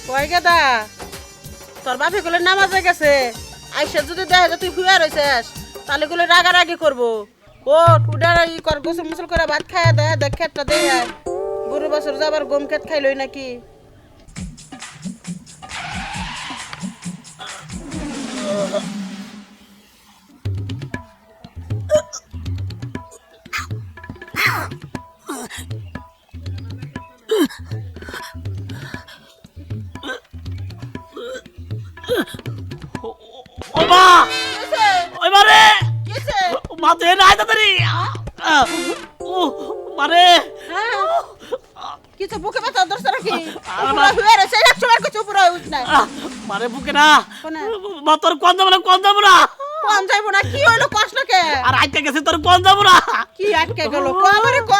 কই গেদা তোর বাপে গুলো নামাজে গেছে আইসা যদি দেখে যে তুই শুয়ে রয়েছিস তাহলে গুলো রাগারাগি করবো ও উডার ই কর গোসল মুসল করে ভাত খাইয়া দেয় দেখ খেতটা দেয় গরু বছর যাবার গম খেত খাইলই নাকি মাঝে নাই তাড়াতাড়ি মারে কিছু বুকে ব্যথা ধরছে নাকি শুয়ে রয়েছে একশো বার কিছু উপরে উঠ না মারে বুকে না মা তোর কোন যাবো না কোন যাবো না কোন যাইবো না কি হইলো কষ্ট কে আর আটকে গেছে তোর কোন যাবো না কি আটকে গেল ক আমারে ক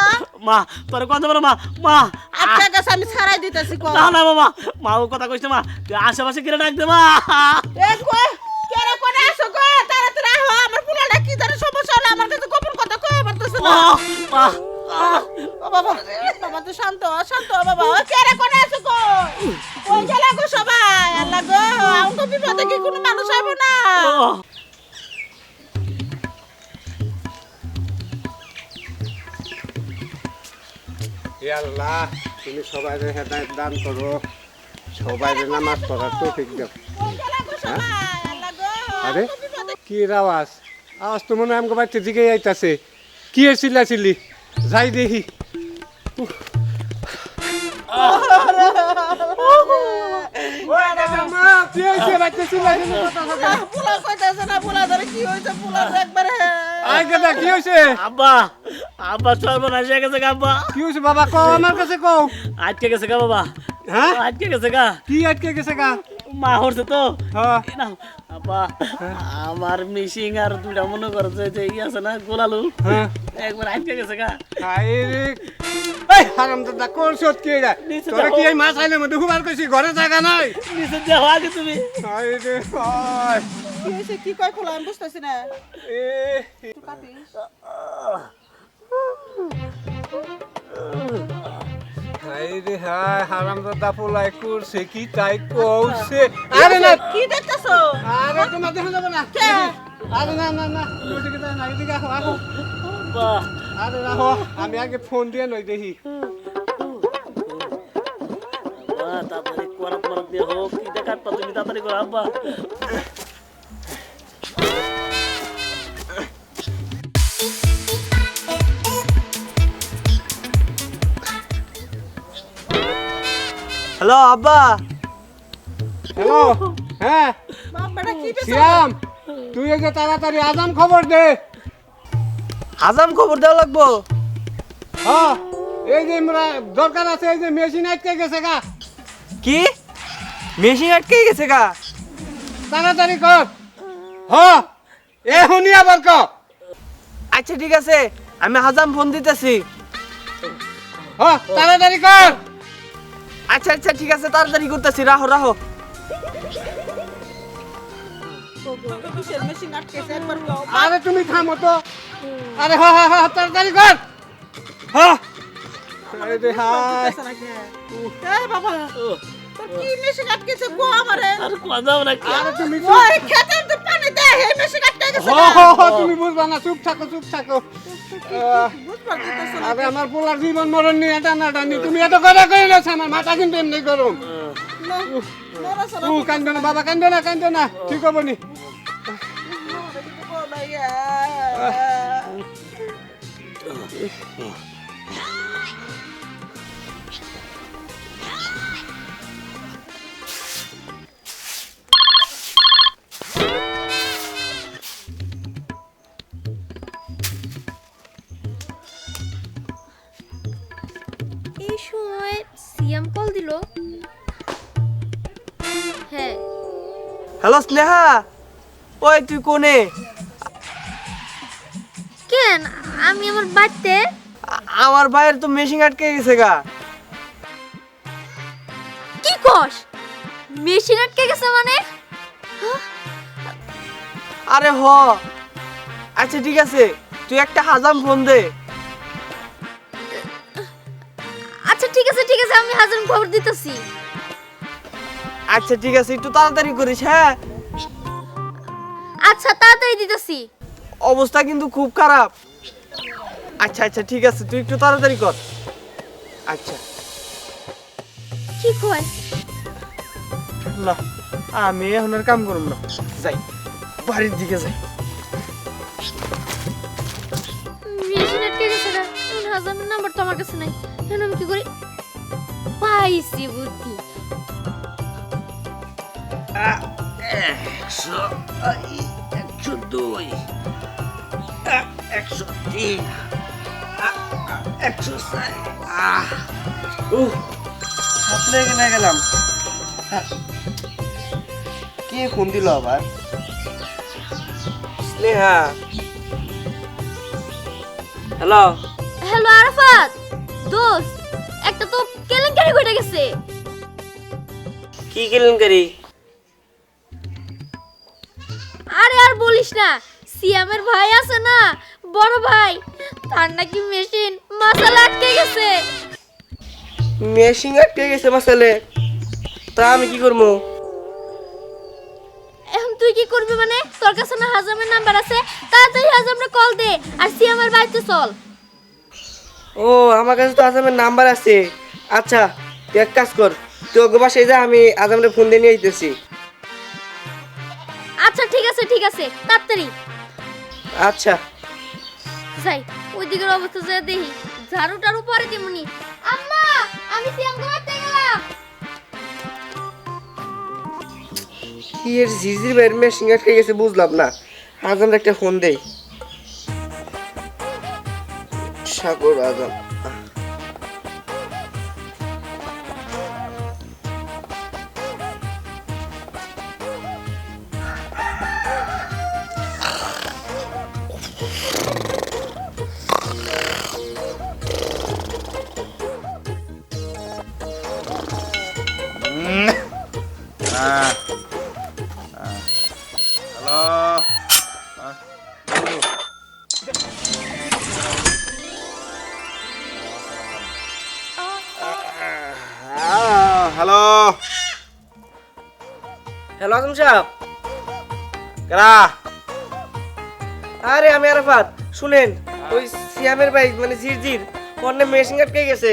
মা তোর কোন যাবো না মা মা আটকে গেছে আমি ছাড়াই দিতেছি ক না না বাবা মা ও কথা কইছ মা তুই আশেপাশে কিরে ডাক দে মা এ কই কেরে কোনে আসো গো তাড়াতাড়ি আহো আমার পুরাটা কি জানি সমস্যা হলো আমার কাছে গোপন কথা কই পারতেছ না মা ও বাবা বাবা তো শান্ত বাবা ও কেরে কোনে আসো গো কই গেলা গো সবাই আল্লাহ গো আমগো বিপদে কি কোনো মানুষ আইবো না হে আল্লাহ তুমি সবাইকে হেদায়েত দান করো সবাইকে নামাজ পড়ার তৌফিক দাও কই গেলা গো সবাই আল্লাহ গো আরে কি আওয়াজ আওয়াজ তো মনে হয় আমাকে বাড়িতে দিকে আইতাছে কি চিল্লাচিল্লি যাই দেখি আব্বা আব্বা সর্বনাশ হয়ে গেছে আব্বা কি হয়েছে বাবা কও আমার কাছে কও আটকে গেছে গা বাবা হ্যাঁ আটকে গেছে গা কি আটকে গেছে গা মা হচ্ছে তো হ্যাঁ না আব্বা আমার মিশিং আর দুটা মনে করছে যে ই আছে না গোলালু হ্যাঁ একবার আটকে গেছে গা আরে এই হারামজাদা কোন সত কি রে তোরা কি এই মাছ আইলে মধ্যে হুবার কইছি ঘরে জায়গা নাই নিচে দেহ আগে তুমি আরে হায় কি হইছে কি কই খোলা আমি বুঝতাছি না এ তুই কাটিস আরে হায় হারামজাদা পোলাই করছে কি তাই কইছে আরে না কি দেখতাছো আরে তোমার দেখো যাব না কে আরে না না না ওদিকে যাই না এদিকে আসো আসো আব্বা আরে রাখো আমি আগে ফোন দিয়ে নই দেখি আব্বা তাড়াতাড়ি করাত মারাত দিয়ে হোক কি দেখাত পা তুমি তাড়াতাড়ি করো আব্বা হ্যালো আব্বা হ্যালো হ্যাঁ বাবাটা কি বেশ শ্যাম তুই এই যে তাড়াতাড়ি আজাম খবর দে হাজাম খবর দেওয়া লাগবো হ্যাঁ এই যে দরকার আছে এই যে মেশিন আটকে গেছে গা কি মেশিন আটকে গেছে গা তাড়াতাড়ি কর হ্যাঁ এখনই আবার কর আচ্ছা ঠিক আছে আমি হাজাম ফোন দিতেছি হ্যাঁ তাড়াতাড়ি কর আচ্ছা আচ্ছা ঠিক আছে তাড়াতাড়ি করতেছি রাহো রাহো কিসের মেশিন আটকেছে একবার কও আরে তুমি থামো তো আরে হ্যাঁ হ্যাঁ হ্যাঁ তাড়াতাড়ি কর হ্যাঁ আরে হায় এ বাবা তোর কি মেশিন আটকেছে গো আমারে আর কোন যাবো না কি আরে তুমি ওই খেতে তো পানি দে হে মেশিন আটকে গেছে তুমি বুঝবা না চুপ থাকো বুঝ পারতেছ আরে আমার পোলার জীবন মরণ নিয়ে এটা না টানি তুমি এত কথা কই গেছ আমার মাথা কিন্তু এমনি গরম না নরসলা কান্দো না বাবা কান্দো না ঠিক হবো নি এই সময় সিয়াম কল দিল। হ্যাঁ হ্যালো স্নেহা, ওই তুই কোনে? কেন আমি আমার বাড়িতে। আমার ভাইয়ের তো মেশিন আটকে গেছে গা। কি কস? মেশিন আটকে গেছে মানে? আরে হ। আচ্ছা ঠিক আছে, তুই একটা হাজাম ফোন দে। আচ্ছা ঠিক আছে ঠিক আছে, আমি হাজার খবর দিতেছি। আচ্ছা ঠিক আছে, একটু তাড়াতাড়ি করিস। হ্যাঁ, আচ্ছা তাড়াতাড়ি দিতেছি। অবস্থা কিন্তু খুব খারাপ। আচ্ছা আচ্ছা ঠিক আছে, তুই একটু তাড়াতাড়ি কর। আচ্ছা কি কয়? না, আমি এখন আর কাম করব না, যাই বাড়ির দিকে যাই। মেশিন আটকে গেছে গা। হাজারের নাম্বার তো আমার কাছে নাই, এখন আমি কি করি? পাইছি বুদ্ধি। 102 103 104 আপনি কেনে গেলাম? কে ফোন দিল আবার? স্নেহা। হ্যালো। হ্যালো আরাফাত, দোস্ত একটা তো কেলেঙ্কারি ঘটে গেছে। কি কেলেঙ্কারি? আরে আর বলিস না, সিয়ামের ভাই আছে না, বড় ভাই, তার নাকি মেশিন মশলা আটকে গেছে। মেশিন আটকে গেছে মাসালে? তা আমি কি করবো? এখন তুই কি করবি মানে? তোর কাছে না হাজামের নাম্বার আছে, তাড়াতাড়ি হাজামরে কল দে আর সিয়ামের বাড়িতে চল। ও, আমার কাছে তো আজামের নাম্বার আছে। আচ্ছা তুই এক কাজ কর, তুই ওকে বাসায় যা, আমি আজামরে ফোন দিয়ে নিয়ে আইতেছি। আচ্ছা ঠিক আছে তাড়াতাড়ি আচ্ছা। যাই ওই দিকের অবস্থা যা দেখি, ঝাড়ুটার উপরে দিমুনি। আম্মা আমি সিয়াম ঘুমাতে গেলাম। কি এর ঝিঝির বাইরে মেশিন আটকে গেছে বুঝলাম না। আজামরে একটা ফোন দেই। সাগর আজম। হ্যালো, হ্যালো আজম সাহেব। কারা? আরে আমি আরাফাত, শুনেন, ওই সিয়ামের ভাই মানে ঝিরঝির, ওর না মেশিন আটকে গেছে।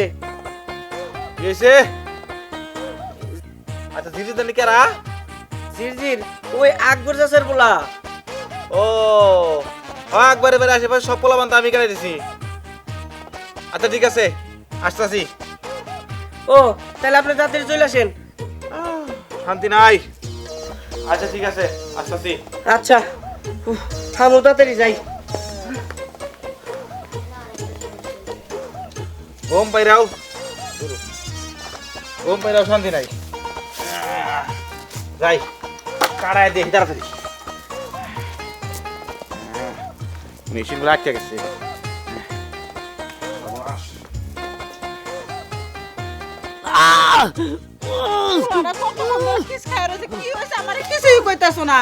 গেছে? আচ্ছা দিদি জানি কারা? ঝিরঝির ওই আকবর চাচার বলা। ও একবারে বেড়ে আশেপাশে সব পোলাবান তো আমি কেটে দিছি। আচ্ছা ঠিক আছে, আসতেছি। ও তাহলে আপনি তাড়াতাড়ি চলে আসেন। শান্তি নাই। আচ্ছা ঠিক আছে, আসতেছি। আচ্ছা আমি তাড়াতাড়ি যাই। ঘুম পাইরাও, ঘুম পাইরাও, শান্তি নাই। যাই কাড়ায় দেখি তাড়াতাড়ি। মেশিনগুলো আটকে গেছে। কি হয়েছে আমার কিছুই কইতাছো না।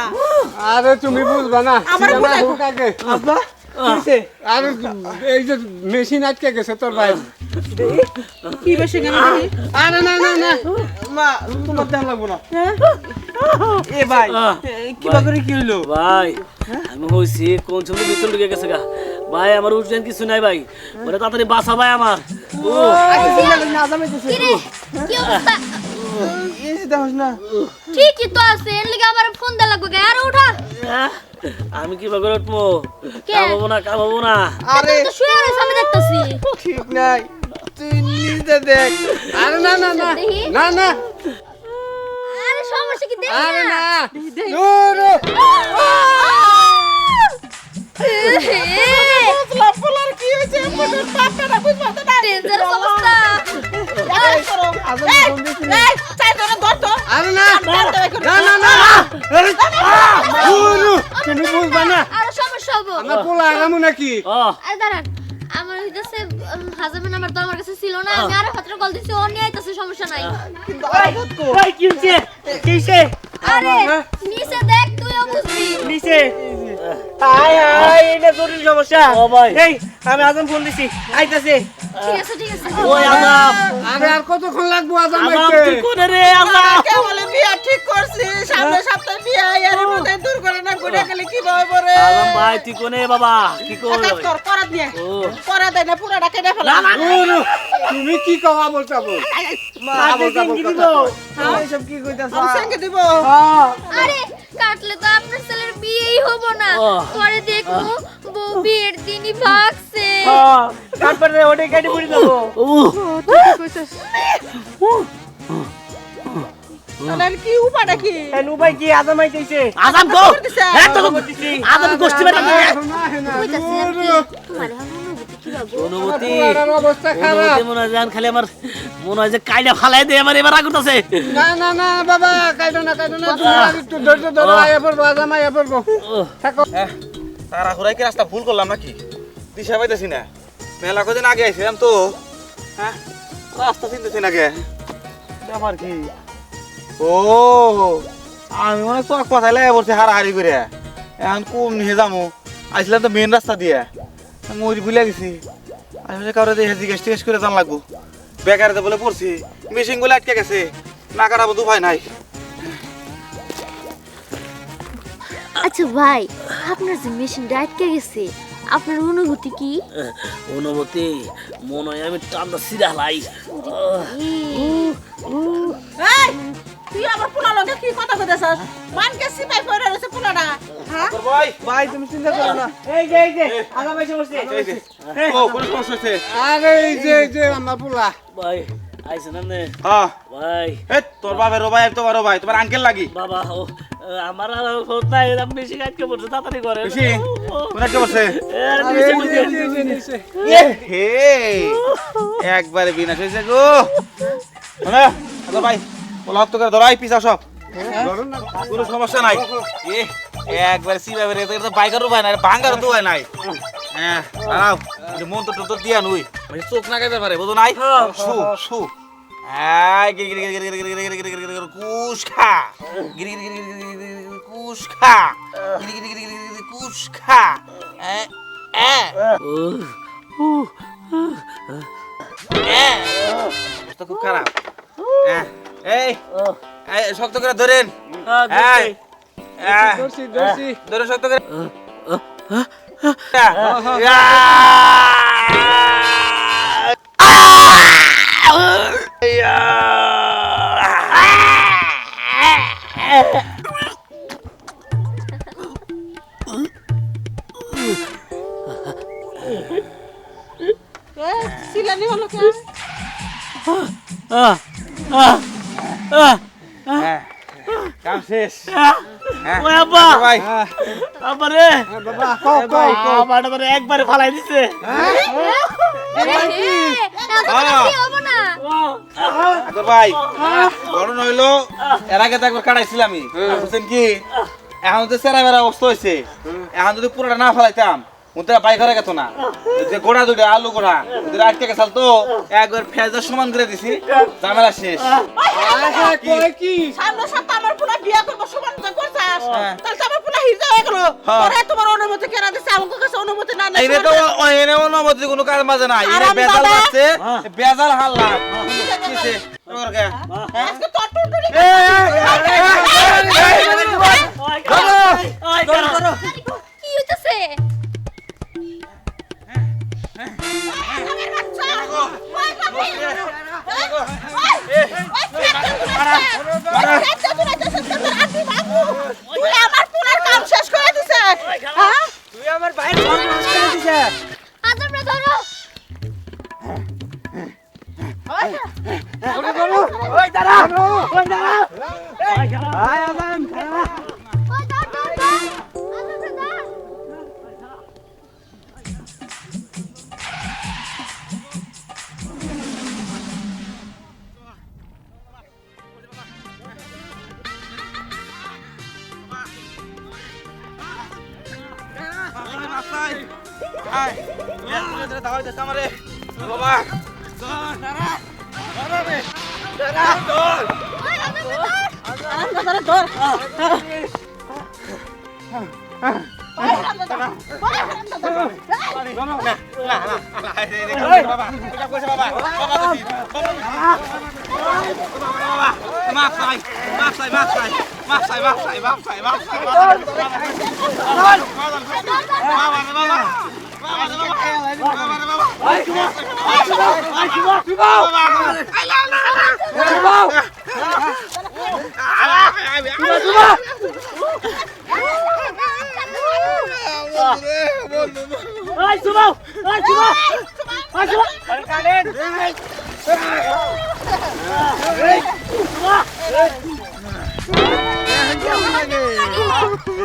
আরে তুমি বুঝবা না, আমার সিনেমা বুঝাই- হোক আগে। আব্বা কিছে? আরে এই যে মেশিন আটকে গেছে তোর ভাই। কি বেশি কেন দেখি? আরে না না না, মা তোমার দেখ লাগবো না। এ ভাই কিবা করে কি হইলো? ভাই আমি হইছি কোন সময় ভিতর ঢুকে গেছে গা। ভাই আমার উঠছেন কিছু নাই ভাই, ওরে তাড়াতাড়ি বাসা ভাই আমার। ও কি রে কি অবস্থা? এই যে দেখছ না, ঠিকই তো আছে, এর লিগে আবার ফোন দে লাগবে। আর ওঠা, আমি কি করে উঠবো? কে? কামাবো না। আরে তো শুয়ে রইছ, আমি দেখতাছি। ঠিক নাই, তুই নিজে দেখ। আরে না না না দেখি। না না, আরে সমস্যা কি দেখি আরে না। না ওরে, কি হয়েছে? ডেঞ্জারাস অবস্থা। করো নাকি আরে দাঁড়ান, আমার হইতাছে হাজামের নাম্বার তো আমার কাছে ছিল না, আমি আরে পাত্র কল দিছি, ও নিয়ে আইতাছে, সমস্যা নাই। ওই কি হচ্ছে কিসে আরে নিচে দেখ, তুইও বুঝবি। নিচে আয় আয় এটা জরুরি সমস্যা ও ভাই। এই আমি আজম ফোন দিছি আইতাছে ঠিক আছে ঠিক আছে। ওই আজাম আরে আর কতক্ষণ লাগবো আজাম আজাম আইতে? তুই কোনে রে আজাম কে বলে বিয়া ঠিক করছি সামনে সপ্তাহে বিয়া এর মধ্যে দূর করে না গুড়ে গেলে কি ভাবে পরে আজাম ভাই তুই কোনে বাবা কি কর কাজ কর করাত নিয়ে ও করা দেয় না পুরাটা কেটে ফেলা ওরে, তুমি কি কওয়া বলতা বল? কি দিব এইসব কি কইতাছ আমি সঙ্গে দিব আরে কাটলে তো আপনার ছেলের বিয়েই হবো না, পরে দেখবো বউ বিয়ের দিনই ভাগছে। তারপরে ওটাই কেটে পড়ে দেবো ও তাহলে কি উপায়টা কি উপায় কি আজম আইতেছে আজাম গো দিছে। হ্যাঁ তো আজাম গোষ্ঠী বেটা না, না, কইতাছি আর কি, ওরে, তোমার এখন অনুভূতি কি ভাবো? অনুমতি পুরাটার অবস্থা খারাপ। অনুমতি মনে হয় জান খালি আমার মনে হয় যে কাইটা ফালাই দে আমার এবার আগুতাছে না না না বাবা কাইটো না তুমি আর একটু ধৈর্য ধরো, আয়া পড়বো আজাম আয়া পড়বো থাকো। তারা ঘুরাই কি রাস্তা ভুল করলাম নাকি দিশা পাইতেছি না মেলা কদিন আগে আইছিলাম তো হ্যাঁ রাস্তা চিনতেছি না কে ব্যাপার কি ও আমি মনে তোর কথাই লাগে বলছি হারাহারি করে এখন কোন নিয়ে যাবো আইছিলাম তো মেন রাস্তা দিয়ে মরি ভুলে গেছি আমি কারো দিয়ে জিজ্ঞেস টিজ্ঞেস করে জান লাগবো বেকারিতে বলে পড়ছি মেশিন গুলো আটকে গেছে না কাটাবো তো উপায় নাই আচ্ছা ভাই, আপনার যে মেশিনটা আটকে গেছে, আপনার অনুভূতি কি? অনুমতি মনে হয় আমি টান্দা সিরা লাই এই তুই আমার পোলা লগে কি কথা কইতাছস মানকে সিপাই পড়ে রইছে পোলাটা হ্যাঁ ভাই ভাই তুমি চিন্তা করো না এই যে আজম এসে বসছে এই যে ও কোন সমস্যা হচ্ছে আরে এই যে আমার পোলা ভাই আইছে না নে হ্যাঁ ভাই এই তোর বাবার ভাই আমি তোমারও ভাই তোমার আঙ্কেল লাগি বাবা ও আমার আর ফোন নাই আমি বেশি কাটকে পড়ছে তাড়াতাড়ি করে বেশি মনে কি বলছে হে একবারে বিনাশ হয়েছে গো মানে আচ্ছা ভাই বলা হতো করে ধরাই পিছা সব কোনো সমস্যা নাই এ একবারে সিবা বেরে তো বাইকারও ভাই নাই ভাঙ্গারও তো ভাই নাই হ্যাঁ দাঁড়াও মন তো দিয়া নুই মানে চোখ না গাইতে পারে বুঝো নাই শু শু গিরি গিরি গিরি গিরি গিরি গিরি গিরি গিরি গিরি কুশ খা গিরি গিরি গিরি গিরি গিরি গিরি কুশ খা গিরি গিরি গিরি গিরি গিরি কুশ খা অবস্থা খুব খারাপ এই শক্ত করে ধরেন ধরে শক্ত করে সিলানি হলো কে কাম শেষ ওই আব্বা ভাই আব্বা রে বাবা কও কও আব্বাটা মানে একবারে ফালাই দিছে কি হবো না? আচ্ছা ভাই গরম হইলো এর আগে তো একবার কাটাইছিলাম আমি বুঝছেন কি এখন তো সেরা বেড়া অবস্থা হয়েছে এখন যদি পুরোটা না ফেলাইতাম ওদের বাইক হয়ে গেত না যে গোড়া দুটো আলু গোড়া ওদের আটকে গেছাল তো একবার ফেজার সমান করে দিছি ঝামেলা শেষ কই কি সামনে সপ্তাহে আমার পোলা বিয়া করব সমান তো করছাস তাহলে তো আমার পোলা হিজা হয়ে গেল পরে তোমার অনুমতি কেন দিছে আমার কাছে অনুমতি না এনে তো এনে অনুমতি কোনো কাজ মাঝে নাই এনে বেজাল আছে বেজাল হাল্লা কিছে আজকে তোর টুনটুনি কি হইতাছে? তুই আমার পোলার কাম শেষ করে দিছে হ্যাঁ তুই আমার ভাইয়ের সর্বনাশ করে দিছে আজমরা ধরো। ওই দাঁড়া ওই দাঁড়া আয় আজাম ওই ধর ধর ধর। আজমরা ধর। আয় দাওয়াই দে আমারে বাবা এই সুবাও এই সুবাও এই সুবাও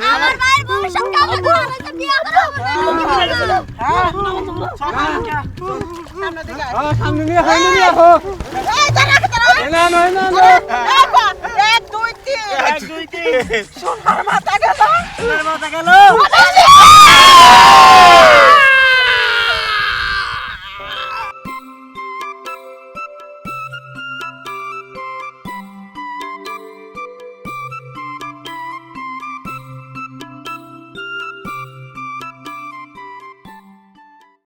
আমার ভাইয়ের ভবিষ্যৎ কামনা করে আমাকে বিয়ে করো সামনে নিয়ে আসো এই দাঁড়া না না না এক দুই তিন এক দুই তিন সোনার মাথা গেল মাথা গেল